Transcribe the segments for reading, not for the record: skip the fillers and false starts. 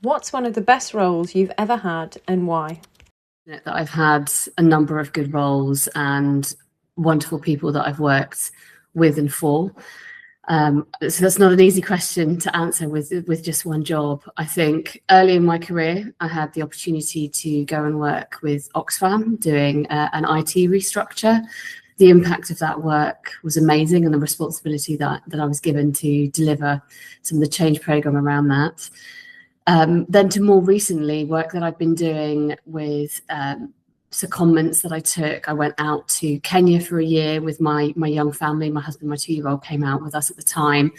What's one of the best roles you've ever had and why? That I've had a number of good roles and wonderful people that I've worked with and for. So that's not an easy question to answer with just one job. I think early in my career, I had the opportunity to go and work with Oxfam doing an IT restructure. The impact of that work was amazing, and the responsibility that I was given to deliver some of the change program around that. Then to more recently, work that I've been doing with secondments that I took. I went out to Kenya for a year with my young family. My husband, my 2-year-old, came out with us at the time,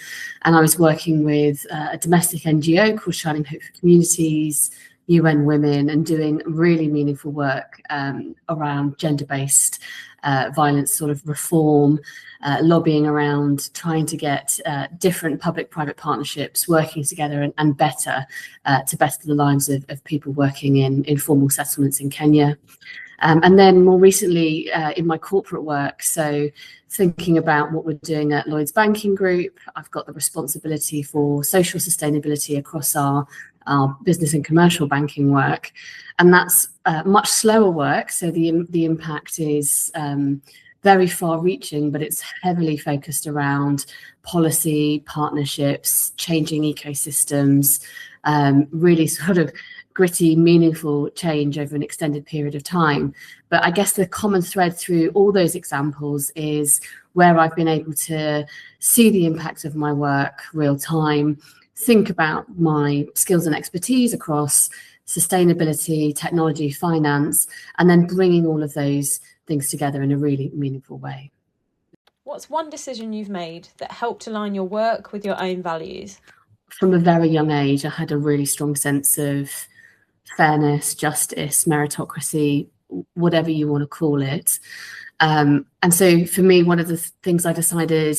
and I was working with a domestic NGO called Shining Hope for Communities, UN Women, and doing really meaningful work around gender-based violence sort of reform, lobbying around trying to get different public-private partnerships working together and better to better the lives of people working in informal settlements in Kenya. And then more recently in my corporate work, so thinking about what we're doing at Lloyds Banking Group, I've got the responsibility for social sustainability across our business and commercial banking work. And that's much slower work. So the impact is very far reaching, but it's heavily focused around policy, partnerships, changing ecosystems, really sort of gritty, meaningful change over an extended period of time. But I guess the common thread through all those examples is where I've been able to see the impact of my work real time, think about my skills and expertise across sustainability, technology, finance, and then bringing all of those things together in a really meaningful way. What's one decision you've made that helped align your work with your own values? From a very young age, I had a really strong sense of fairness, justice, meritocracy, whatever you want to call it. And so for me, one of the things I decided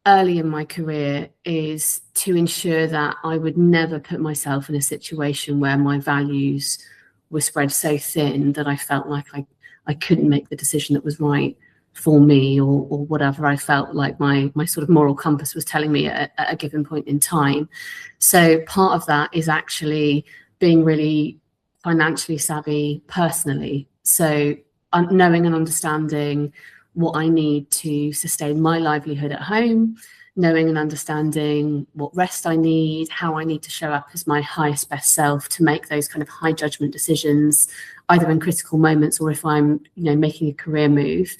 early in my career is to ensure that I would never put myself in a situation where my values were spread so thin that I felt like I couldn't make the decision that was right for me, or whatever I felt like my sort of moral compass was telling me at a given point in time. So part of that is actually being really financially savvy personally. So knowing and understanding what I need to sustain my livelihood at home, knowing and understanding what rest I need, how I need to show up as my highest best self to make those kind of high judgment decisions, either in critical moments or if I'm, making a career move.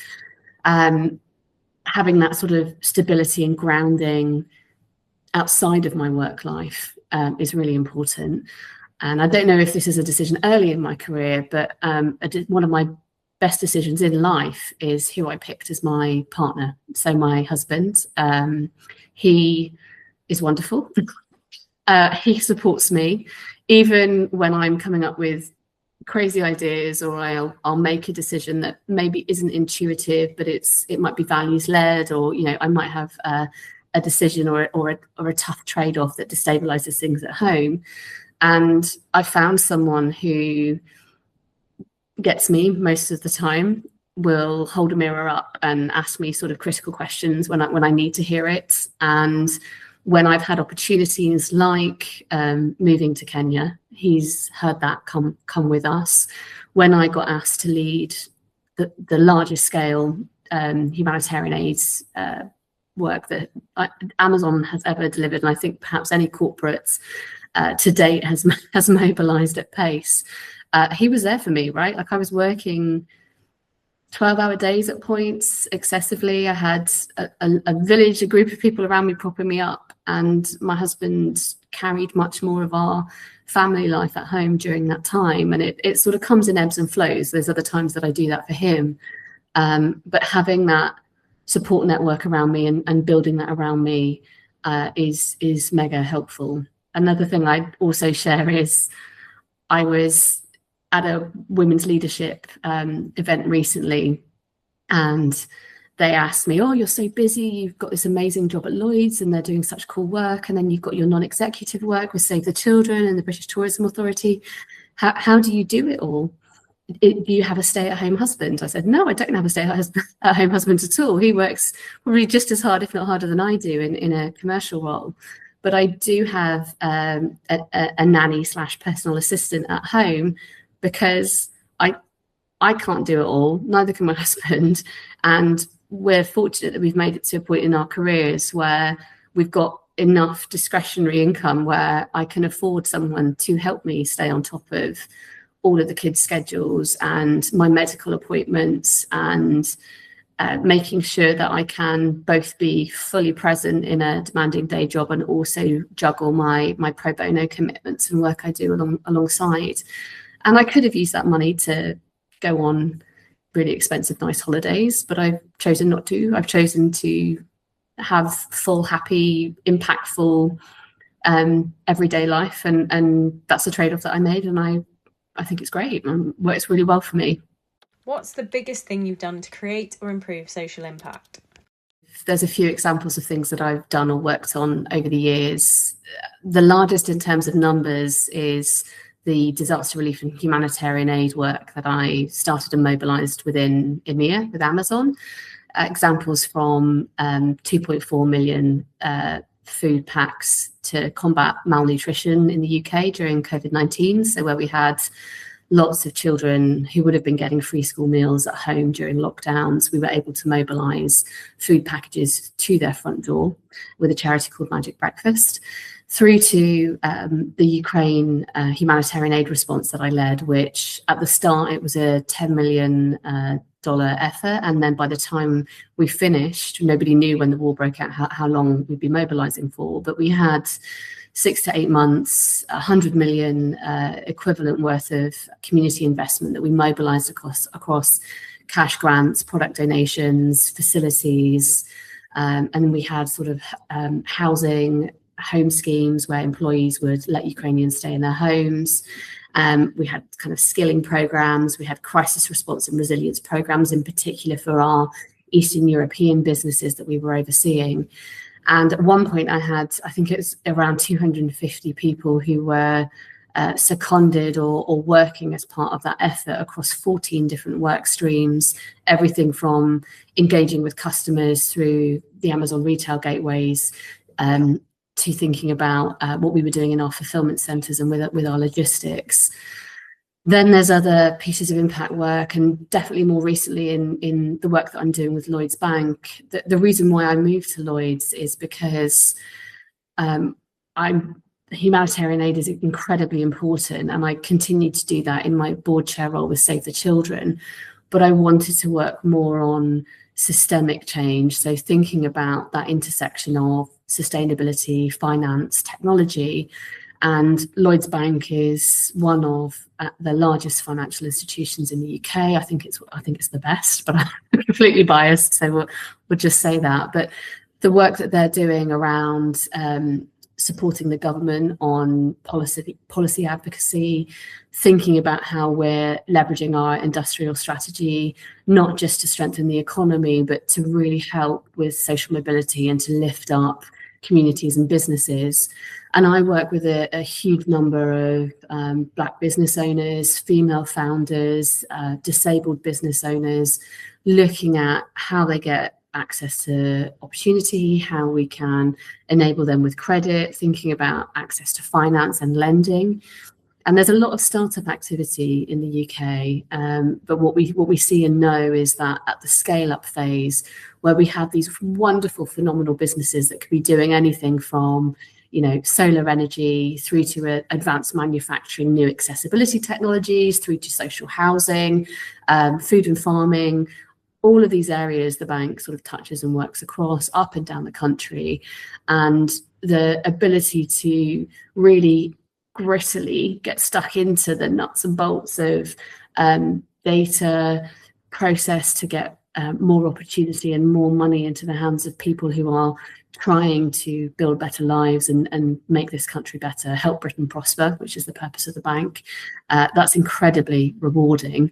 Having that sort of stability and grounding outside of my work life is really important. And I don't know if this is a decision early in my career, but one of my best decisions in life is who I picked as my partner. So my husband, he is wonderful. He supports me, even when I'm coming up with crazy ideas, or I'll make a decision that maybe isn't intuitive, but it might be values led, or I might have a decision or a tough trade-off that destabilizes things at home. And I found someone who gets me most of the time, will hold a mirror up and ask me sort of critical questions when I need to hear it. And when I've had opportunities like moving to Kenya, he's heard that come with us. When I got asked to lead the largest scale humanitarian aids work that Amazon has ever delivered, and I think perhaps any corporate to date has mobilized at pace. He was there for me, right? Like I was working 12-hour days at points excessively. I had a village, a group of people around me propping me up, and my husband carried much more of our family life at home during that time. And it sort of comes in ebbs and flows. There's other times that I do that for him. But having that support network around me and building that around me is mega helpful. Another thing I'd also share is I was at a women's leadership event recently, and they asked me, "Oh, you're so busy. You've got this amazing job at Lloyds and they're doing such cool work. And then you've got your non-executive work with Save the Children and the British Tourism Authority. How do you do it all? Do you have a stay-at-home husband?" I said, "No, I don't have a stay-at-home husband at all. He works probably just as hard, if not harder than I do in a commercial role." but I do have a nanny / personal assistant at home, because I can't do it all, neither can my husband. And we're fortunate that we've made it to a point in our careers where we've got enough discretionary income where I can afford someone to help me stay on top of all of the kids' schedules and my medical appointments, and making sure that I can both be fully present in a demanding day job and also juggle my pro bono commitments and work I do alongside. And I could have used that money to go on really expensive, nice holidays, but I've chosen not to. I've chosen to have full, happy, impactful everyday life, and that's a trade-off that I made, and I think it's great and works really well for me. What's the biggest thing you've done to create or improve social impact? There's a few examples of things that I've done or worked on over the years. The largest in terms of numbers is the disaster relief and humanitarian aid work that I started and mobilised within EMEA with Amazon. Examples from 2.4 million food packs to combat malnutrition in the UK during COVID-19. So where we had lots of children who would have been getting free school meals at home during lockdowns, we were able to mobilise food packages to their front door with a charity called Magic Breakfast, through to the Ukraine humanitarian aid response that I led, which at the start it was a $10 million effort, and then by the time we finished, nobody knew when the war broke out how long we'd be mobilising for, but we had 6 to 8 months, 100 million equivalent worth of community investment that we mobilised across cash grants, product donations, facilities, and we had sort of housing, home schemes where employees would let Ukrainians stay in their homes. We had kind of skilling programs. We had crisis response and resilience programs, in particular for our Eastern European businesses that we were overseeing. And at one point I think it was around 250 people who were seconded or working as part of that effort across 14 different work streams, everything from engaging with customers through the Amazon retail gateways, to thinking about what we were doing in our fulfillment centres and with our logistics. Then there's other pieces of impact work, and definitely more recently in the work that I'm doing with Lloyds Bank. The reason why I moved to Lloyds is because humanitarian aid is incredibly important, and I continue to do that in my board chair role with Save the Children. But I wanted to work more on systemic change, so thinking about that intersection of sustainability, finance, technology. And Lloyds Bank is one of the largest financial institutions in the UK. I think it's the best, but I'm completely biased, so we'll just say that. But the work that they're doing around supporting the government on policy advocacy, thinking about how we're leveraging our industrial strategy, not just to strengthen the economy, but to really help with social mobility and to lift up communities and businesses. And I work with a huge number of Black business owners, female founders, disabled business owners, looking at how they get access to opportunity, how we can enable them with credit, thinking about access to finance and lending. And there's a lot of startup activity in the UK, but what we see and know is that at the scale-up phase, where we have these wonderful, phenomenal businesses that could be doing anything from solar energy through to advanced manufacturing, new accessibility technologies, through to social housing, food and farming, all of these areas the bank sort of touches and works across up and down the country. And the ability to really grittily get stuck into the nuts and bolts of data process to get more opportunity and more money into the hands of people who are trying to build better lives and make this country better, help Britain prosper, which is the purpose of the bank. That's incredibly rewarding.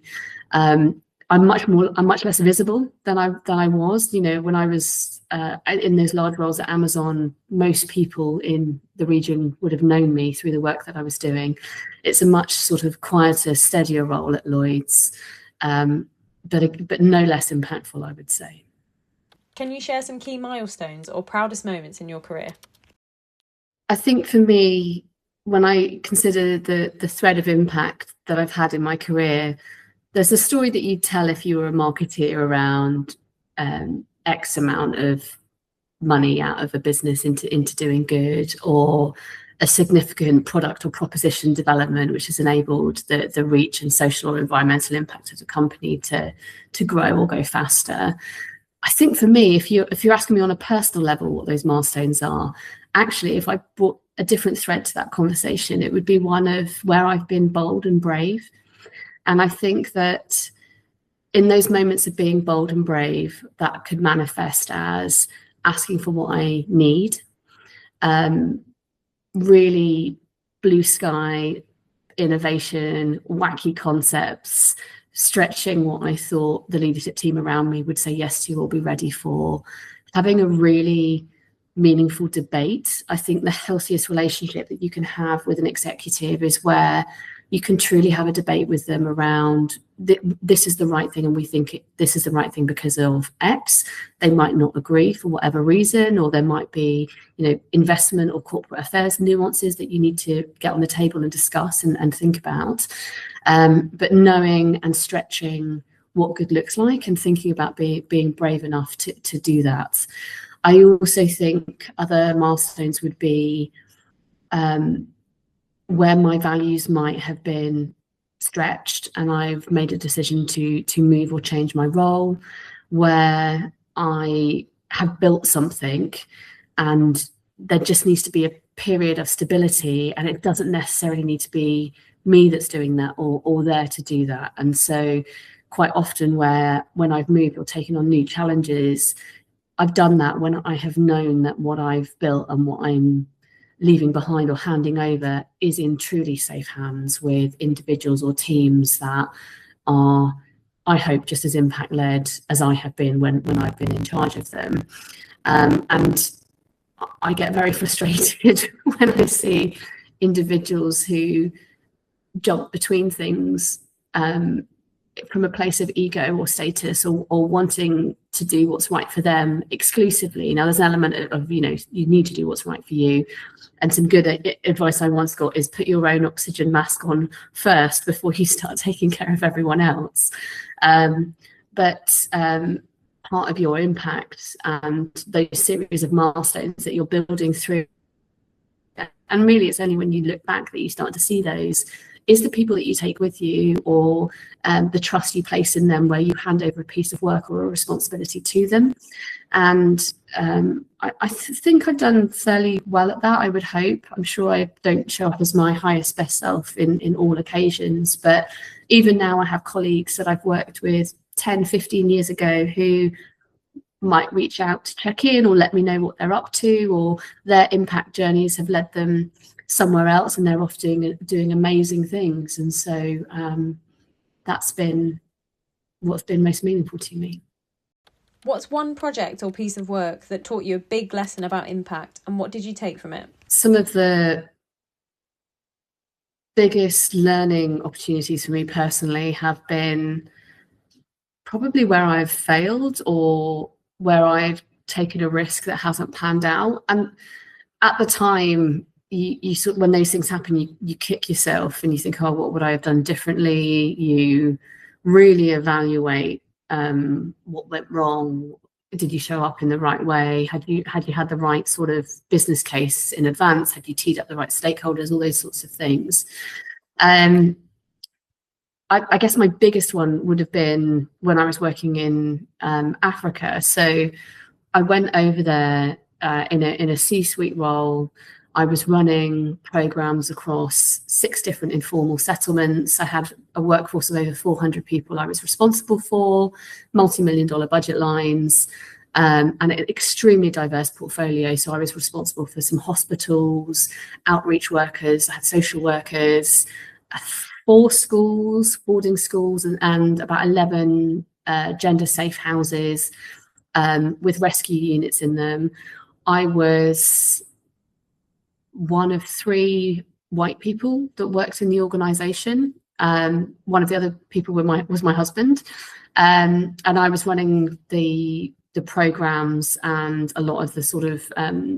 I'm much less visible than I was. When I was in those large roles at Amazon, most people in the region would have known me through the work that I was doing. It's a much sort of quieter, steadier role at Lloyds, but no less impactful, I would say. Can you share some key milestones or proudest moments in your career? I think for me, when I consider the thread of impact that I've had in my career, there's a story that you'd tell if you were a marketeer around X amount of money out of a business into doing good, or a significant product or proposition development which has enabled the reach and social or environmental impact of the company to grow or go faster. I think for me, if you're asking me on a personal level what those milestones are, actually, if I brought a different thread to that conversation, it would be one of where I've been bold and brave. And I think that in those moments of being bold and brave, that could manifest as asking for what I need, really blue sky innovation, wacky concepts, stretching what I thought the leadership team around me would say yes to or be ready for, having a really meaningful debate. I think the healthiest relationship that you can have with an executive is where you can truly have a debate with them around this is the right thing, and we think this is the right thing because of X. They might not agree for whatever reason, or there might be, investment or corporate affairs nuances that you need to get on the table and discuss and think about. But knowing and stretching what good looks like and thinking about being brave enough to do that. I also think other milestones would be where my values might have been stretched and I've made a decision to move or change my role, where I have built something and there just needs to be a period of stability, and it doesn't necessarily need to be me that's doing that or there to do that. And so quite often when I've moved or taken on new challenges, I've done that when I have known that what I've built and what I'm leaving behind or handing over is in truly safe hands with individuals or teams that are, I hope, just as impact-led as I have been when I've been in charge of them. And I get very frustrated when I see individuals who jump between things from a place of ego or status or wanting to do what's right for them exclusively. Now, there's an element of, you need to do what's right for you. And some good advice I once got is put your own oxygen mask on first before you start taking care of everyone else. But part of your impact and those series of milestones that you're building through, and really it's only when you look back that you start to see those, is the people that you take with you, or the trust you place in them, where you hand over a piece of work or a responsibility to them. And I think I've done fairly well at that, I would hope. I'm sure I don't show up as my highest best self in all occasions, but even now I have colleagues that I've worked with 10, 15 years ago who might reach out to check in or let me know what they're up to, or their impact journeys have led them somewhere else and they're off doing amazing things. And so that's been what's been most meaningful to me. What's one project or piece of work that taught you a big lesson about impact, and what did you take from it? Some of the biggest learning opportunities for me personally have been probably where I've failed or where I've taken a risk that hasn't panned out. And at the time, you sort of, when those things happen, you kick yourself and you think, oh, what would I have done differently? You really evaluate what went wrong. Did you show up in the right way? Had you had the right sort of business case in advance? Had you teed up the right stakeholders? All those sorts of things. I guess my biggest one would have been when I was working in Africa. So I went over there in a C-suite role. I was running programs across 6 different informal settlements. I had a workforce of over 400 people I was responsible for, multi-million-dollar budget lines, and an extremely diverse portfolio. So I was responsible for some hospitals, outreach workers, I had social workers, 4 schools, boarding schools, and about 11 gender-safe houses with rescue units in them. I was one of 3 white people that worked in the organization. One of the other people was my husband. And I was running the the programs and a lot of the sort of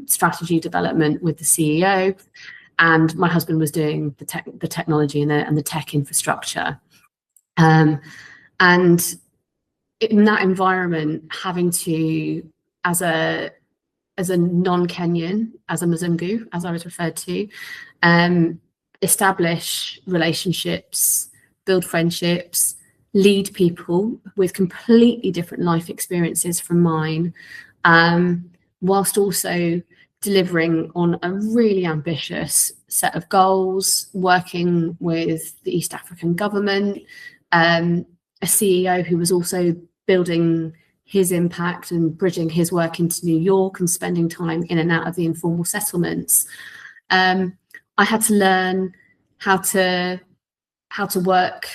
strategy development with the CEO, and my husband was doing the technology and the tech infrastructure. And in that environment, having to, as a non-Kenyan, as a Mzungu, as I was referred to, establish relationships, build friendships, lead people with completely different life experiences from mine, whilst also delivering on a really ambitious set of goals, working with the East African government, a CEO who was also building his impact and bridging his work into New York and spending time in and out of the informal settlements. I had to learn how to work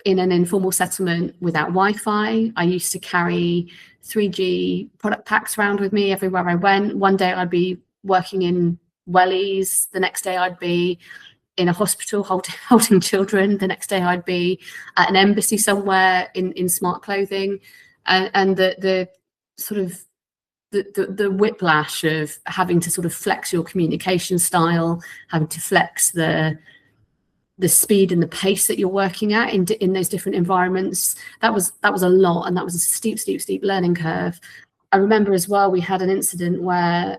in an informal settlement without Wi-Fi. I used to carry 3G product packs around with me everywhere I went. One day I'd be working in wellies, the next day I'd be in a hospital holding children, the next day I'd be at an embassy somewhere in smart clothing, and the sort of the whiplash of having to sort of flex your communication style, having to flex the speed and the pace that you're working at in those different environments. That was a lot, and that was a steep learning curve. I remember as well, we had an incident where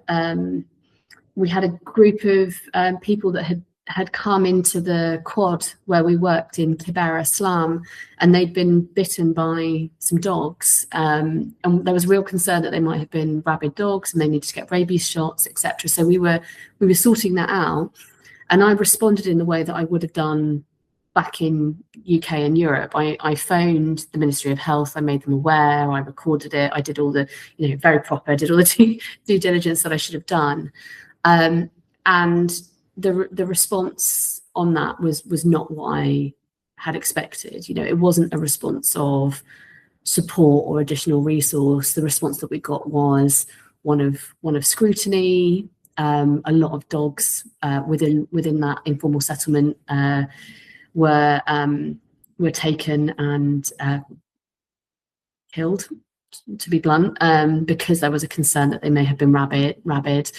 we had a group of people that had come into the quad where we worked in Kibera Slum, and they'd been bitten by some dogs, and there was real concern that they might have been rabid dogs and they needed to get rabies shots, etc. So we were sorting that out. And I responded in the way that I would have done back in UK and Europe. I phoned the Ministry of Health, I made them aware, I recorded it, I did all the, very proper, I did all the due diligence that I should have done. And the response on that was not what I had expected. It wasn't a response of support or additional resource. The response that we got was one of scrutiny. A lot of dogs within that informal settlement were taken and killed, to be blunt, because there was a concern that they may have been rabid.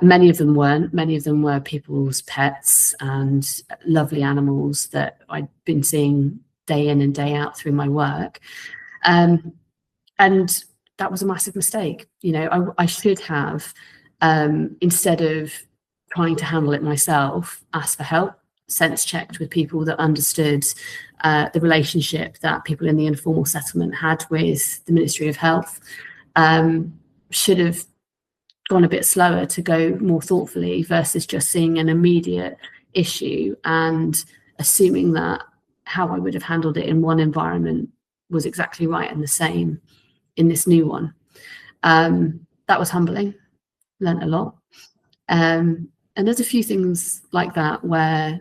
Many of them weren't. Many of them were people's pets and lovely animals that I'd been seeing day in and day out through my work. And that was a massive mistake. I should have, instead of trying to handle it myself, asked for help, sense checked with people that understood the relationship that people in the informal settlement had with the Ministry of Health. Should have gone a bit slower to go more thoughtfully versus just seeing an immediate issue and assuming that how I would have handled it in one environment was exactly right and the same in this new one. That was humbling. Learned a lot. And there's a few things like that where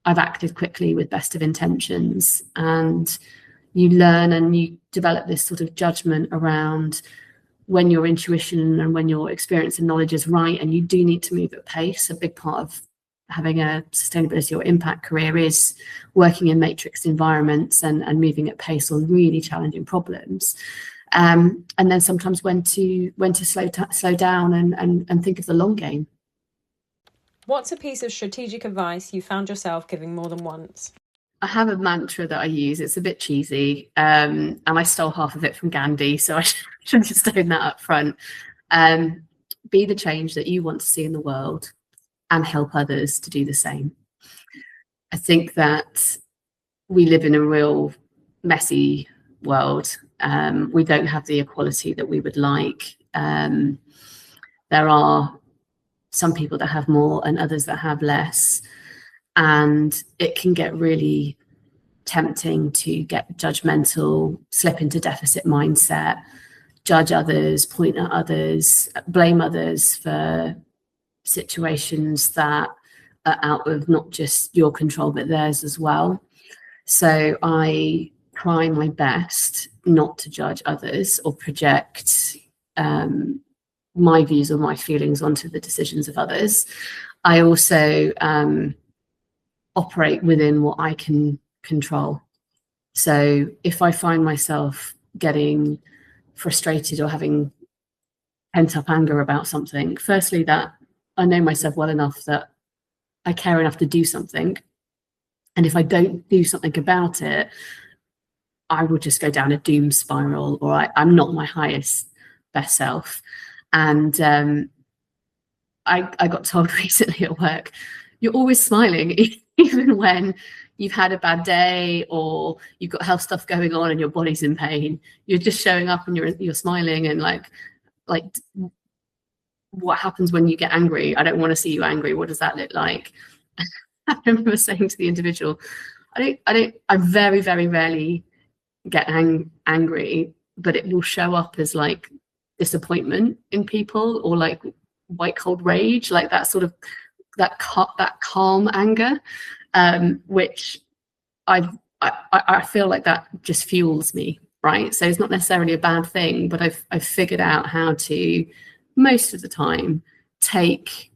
I've acted quickly with best of intentions, and you learn and you develop this sort of judgment around when your intuition and when your experience and knowledge is right, and you do need to move at pace. A big part of having a sustainability or impact career is working in matrix environments and moving at pace on really challenging problems. And then sometimes when to slow down and think of the long game. What's a piece of strategic advice you found yourself giving more than once? I have a mantra that I use. It's a bit cheesy, and I stole half of it from Gandhi, so I should just own that up front. Be the change that you want to see in the world and help others to do the same. I think that we live in a real messy world. We don't have the equality that we would like. There are some people that have more and others that have less. And it can get really tempting to get judgmental, slip into deficit mindset, judge others, point at others, blame others for situations that are out of not just your control, but theirs as well. So I try my best not to judge others or project my views or my feelings onto the decisions of others. I also operate within what I can control. So if I find myself getting frustrated or having pent up anger about something, firstly, that I know myself well enough that I care enough to do something. And if I don't do something about it, I will just go down a doom spiral, or I'm not my highest best self. And I got told recently at work, you're always smiling, even when you've had a bad day or you've got health stuff going on and your body's in pain. You're just showing up and you're smiling, and like what happens when you get angry? I don't want to see you angry. What does that look like? I remember saying to the individual, I very, very rarely get angry, but it will show up as like disappointment in people, or like white cold rage, like that sort of that calm anger, which I feel like that just fuels me, right? So it's not necessarily a bad thing, but I've figured out how to, most of the time, take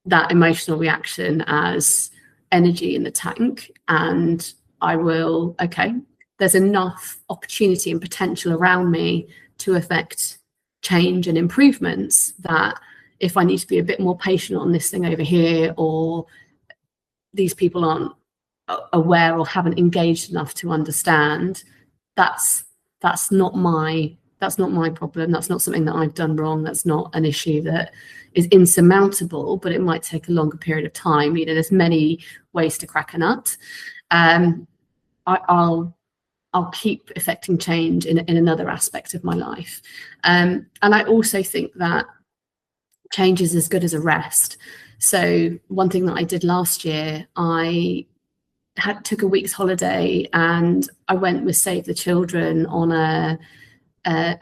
that emotional reaction as energy in the tank, and I will, okay, there's enough opportunity and potential around me to affect change and improvements that if I need to be a bit more patient on this thing over here, or these people aren't aware or haven't engaged enough to understand, that's not my problem. That's not something that I've done wrong. That's not an issue that is insurmountable, but it might take a longer period of time. You know, there's many ways to crack a nut. I'll keep effecting change in another aspect of my life. And I also think that change is as good as a rest. So one thing that I did last year, I took a week's holiday and I went with Save the Children on a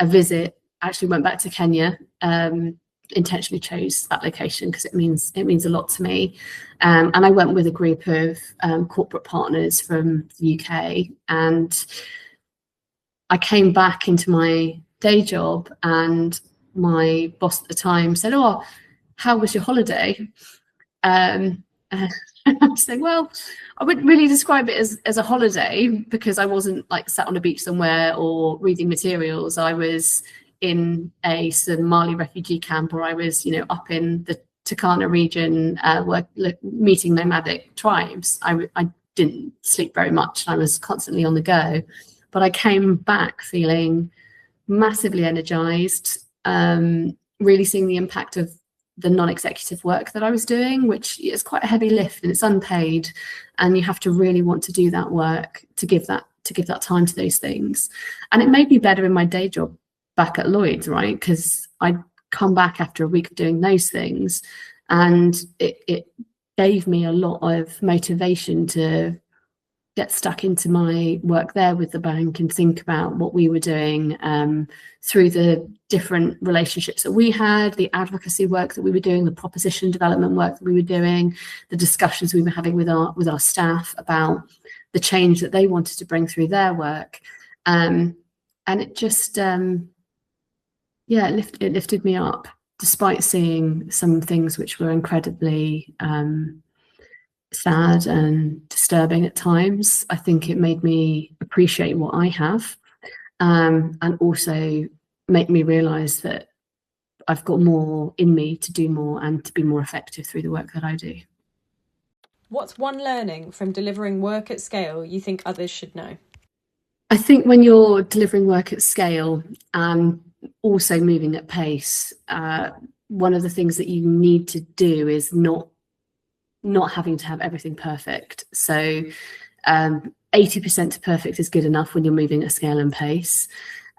visit. Actually went back to Kenya. Intentionally chose that location because it means a lot to me. And I went with a group of corporate partners from the UK, and I came back into my day job, and my boss at the time said, "Oh, how was your holiday?" I was saying, well, I wouldn't really describe it as a holiday, because I wasn't like sat on a beach somewhere or reading materials. I was in a Somali refugee camp, or I was, up in the Turkana region, meeting nomadic tribes. I didn't sleep very much. I was constantly on the go, but I came back feeling massively energized, really seeing the impact of the non-executive work that I was doing, which is quite a heavy lift and it's unpaid, and you have to really want to do that work to give that time to those things. And it made me better in my day job back at Lloyds, right? Because I'd come back after a week of doing those things, and it gave me a lot of motivation to get stuck into my work there with the bank and think about what we were doing through the different relationships that we had, the advocacy work that we were doing, the proposition development work that we were doing, the discussions we were having with our staff about the change that they wanted to bring through their work. And it just, it lifted me up, despite seeing some things which were incredibly sad and disturbing at times. I think it made me appreciate what I have, and also make me realize that I've got more in me to do more and to be more effective through the work that I do. What's one learning from delivering work at scale you think others should know? I think when you're delivering work at scale and also moving at pace, one of the things that you need to do is not having to have everything perfect. So 80% to perfect is good enough when you're moving at scale and pace.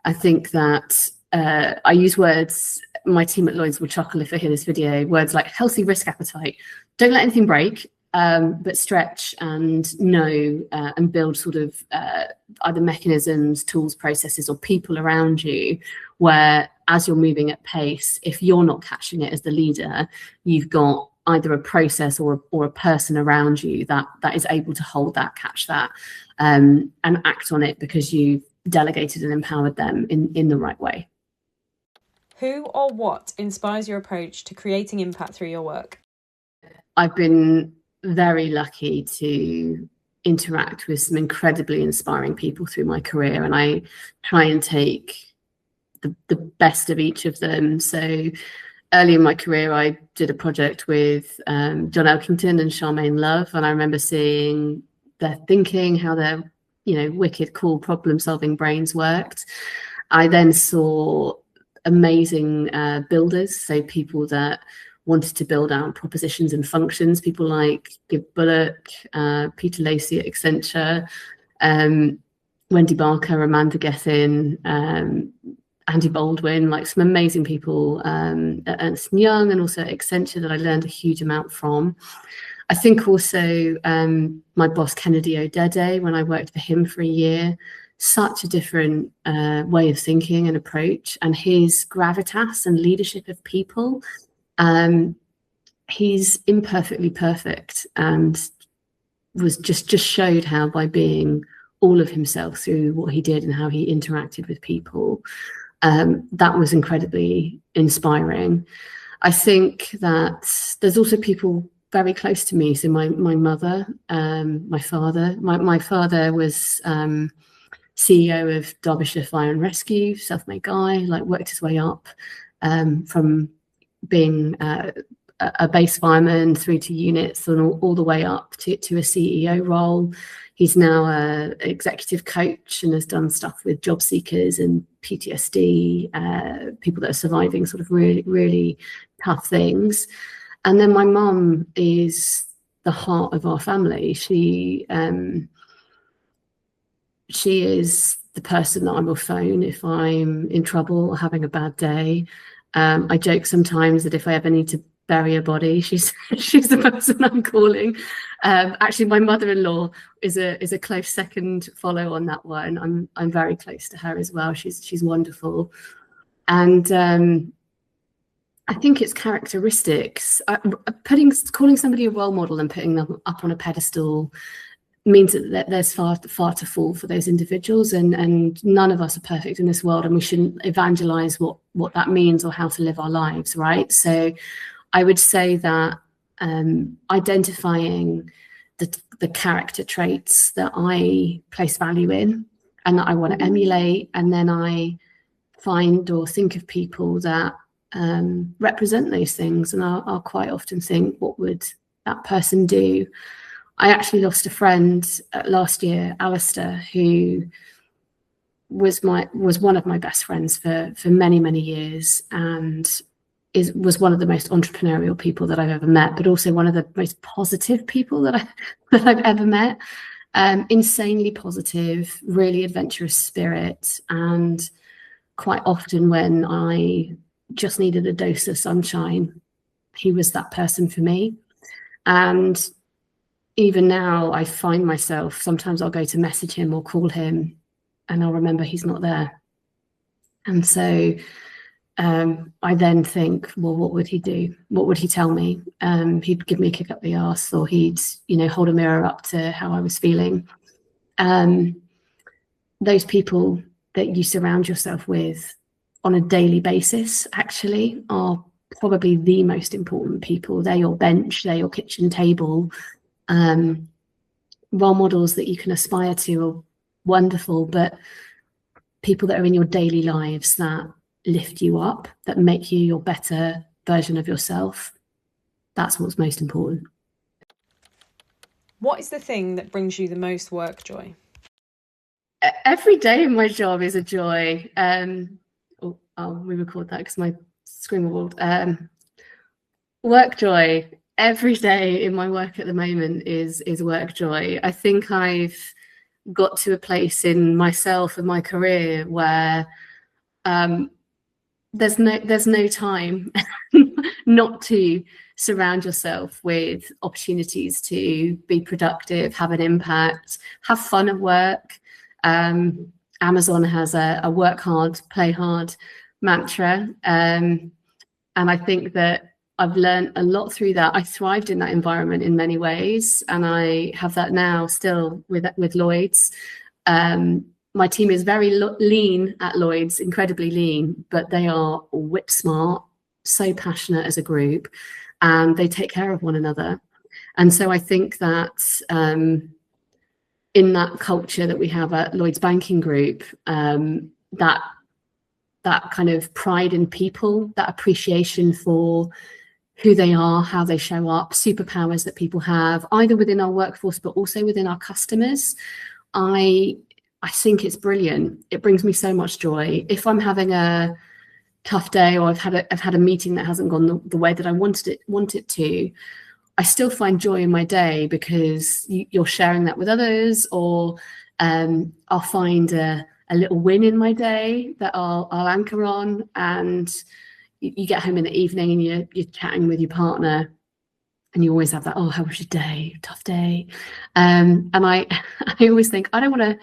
I think that I use words, my team at Lloyds will chuckle if they hear this video, words like healthy risk appetite. Don't let anything break, but stretch and know and build sort of either mechanisms, tools, processes, or people around you where, as you're moving at pace, if you're not catching it as the leader, you've got either a process or a person around you that is able to hold that, catch that, and act on it because you've delegated and empowered them in the right way. Who or what inspires your approach to creating impact through your work? I've been very lucky to interact with some incredibly inspiring people through my career, and I try and take the best of each of them. So early in my career, I did a project with John Elkington and Charmaine Love, and I remember seeing their thinking, how their wicked cool problem solving brains worked. I then saw amazing builders, so people that wanted to build out propositions and functions, people like Gib Bullock, Peter Lacey at Accenture, Wendy Barker, Amanda Gethin, Andy Baldwin, like some amazing people at Ernst & Young and also at Accenture that I learned a huge amount from. I think also my boss, Kennedy Odede, when I worked for him for a year, such a different way of thinking and approach, and his gravitas and leadership of people. He's imperfectly perfect and was just showed how by being all of himself through what he did and how he interacted with people, that was incredibly inspiring. I think that there's also people very close to me. So my mother, my father. My father was CEO of Derbyshire Fire and Rescue, self-made guy, like worked his way up from being a base fireman through to units and all the way up to a CEO role. He's now an executive coach and has done stuff with job seekers and PTSD, people that are surviving sort of really, really tough things. And then my mum is the heart of our family. She is the person that I will phone if I'm in trouble or having a bad day. I joke sometimes that if I ever need to bury a body, she's the person I'm calling. Actually, my mother-in-law is a close second follow on that one. I'm very close to her as well. She's wonderful, and I think it's characteristics. Calling somebody a role model and putting them up on a pedestal means that there's far to fall for those individuals, and none of us are perfect in this world, and we shouldn't evangelize what that means or how to live our lives, right? So I would say that identifying the character traits that I place value in and that I want to emulate, and then I find or think of people that represent those things, and I'll quite often think, what would that person do? I actually lost a friend last year, Alistair, who was one of my best friends for many, many years, and was one of the most entrepreneurial people that I've ever met, but also one of the most positive people that I've ever met. Insanely positive, really adventurous spirit, and quite often when I just needed a dose of sunshine, he was that person for me. And even now, I find myself, sometimes I'll go to message him or call him and I'll remember he's not there. And so I then think, well, what would he do? What would he tell me? He'd give me a kick up the arse, or he'd, hold a mirror up to how I was feeling. Those people that you surround yourself with on a daily basis actually are probably the most important people. They're your bench, they're your kitchen table. Role models that you can aspire to are wonderful, but people that are in your daily lives that lift you up, that make you your better version of yourself, that's what's most important. What is the thing that brings you the most work joy? Every day in my job is a joy. I'll re-record that because my screen will. Work joy. Every day in my work at the moment is work joy. I think I've got to a place in myself and my career where there's no time not to surround yourself with opportunities to be productive, have an impact, have fun at work. Amazon has a work hard, play hard mantra, and I think that I've learned a lot through that. I thrived in that environment in many ways, and I have that now still with Lloyds. My team is very lean at Lloyds, incredibly lean, but they are whip smart, so passionate as a group, and they take care of one another. And so I think that in that culture that we have at Lloyds Banking Group, that that kind of pride in people, that appreciation for who they are, how they show up, superpowers that people have, either within our workforce but also within our customers. I think it's brilliant. It brings me so much joy. If I'm having a tough day, or I've had a meeting that hasn't gone the way that I want it to, I still find joy in my day because you're sharing that with others, or I'll find a little win in my day that I'll anchor on, and you get home in the evening and you're chatting with your partner, and you always have that, oh, how was your day? Tough day. And I always think, I don't want to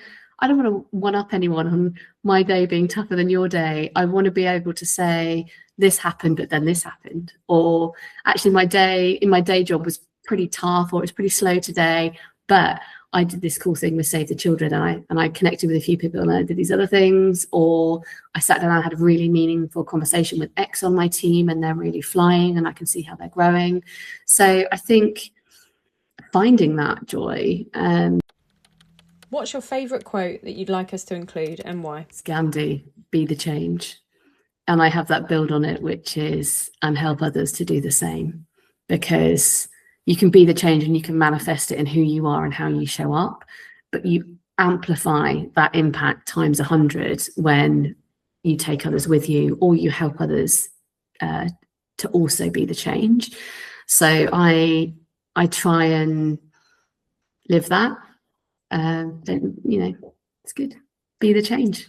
one up anyone on my day being tougher than your day. I want to be able to say, this happened, but then this happened. Or actually my day job was pretty tough, or it was pretty slow today, but I did this cool thing with Save the Children, and I connected with a few people, and I did these other things. Or I sat down and had a really meaningful conversation with X on my team, and they're really flying, and I can see how they're growing. So I think finding that joy. What's your favourite quote that you'd like us to include, and why? It's Gandhi, be the change. And I have that build on it, which is, and help others to do the same, because you can be the change and you can manifest it in who you are and how you show up, but you amplify that impact times 100 when you take others with you, or you help others to also be the change. So I try and live that. It's good. Be the change.